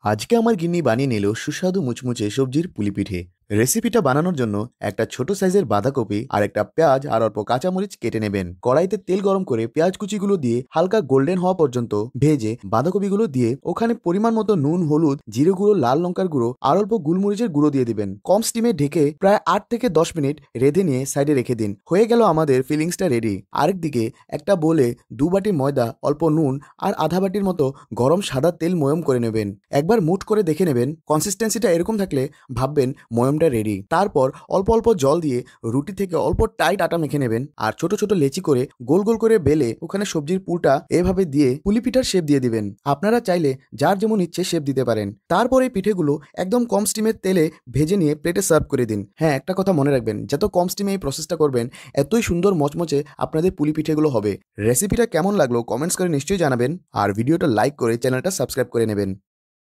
আজকে আমার গিন্নি বানিয়ে নিল সুস্বাদু মুচমুচে সবজির পুলি পিঠে। রেসিপিটা বানানোর জন্য একটা ছোট সাইজের বাঁধাকপি আর একটা পেঁয়াজ আর অল্প কাঁচামরিচ কেটে নেবেন। কড়াইতে তেল গরম করে পেঁয়াজ কুচিগুলো দিয়ে হালকা গোল্ডেন হওয়া পর্যন্ত ভেজে বাঁধাকপিগুলো দিয়ে ওখানে পরিমাণ মতো নুন, হলুদ, জিরে গুঁড়ো, লাল লঙ্কার গুঁড়ো আর অল্প গোলমরিচের গুঁড়ো দিয়ে দিবেন। কম স্টিমে ঢেকে প্রায় 8 থেকে 10 মিনিট রেঁধে নিয়ে সাইডে রেখে দিন। হয়ে গেল আমাদের ফিলিংসটা রেডি। আরেকদিকে একটা বোলে 2 বাটি ময়দা, অল্প নুন আর আধা বাটির মতো গরম সাদা তেল ময়ম করে নেবেন। একবার মুঠ করে দেখে নেবেন, কনসিস্টেন্সিটা এরকম থাকলে ভাববেন ময়মটা রেডি। তারপর অল্প অল্প জল দিয়ে রুটি থেকে অল্প টাইট আটা মেখে নেবেন আর ছোট ছোট লেচি করে গোল গোল করে বেলে ওখানে সবজির পুরটা এভাবে দিয়ে পুলি পিঠার শেপ দিয়ে দিবেন। আপনারা চাইলে যার যেমন ইচ্ছে শেপ দিতে পারেন। তারপর এই পিঠেগুলো একদম কম স্টিমের তেলে ভেজে নিয়ে প্লেটে সার্ভ করে দিন। হ্যাঁ, একটা কথা মনে রাখবেন, যত কম স্টিমে এই প্রসেসটা করবেন এতই সুন্দর মচমচে আপনাদের পুলি পিঠেগুলো হবে। রেসিপিটা কেমন লাগলো কমেন্টস করে নিশ্চয়ই জানাবেন আর ভিডিওটা লাইক করে চ্যানেলটা সাবস্ক্রাইব করে নেবেন।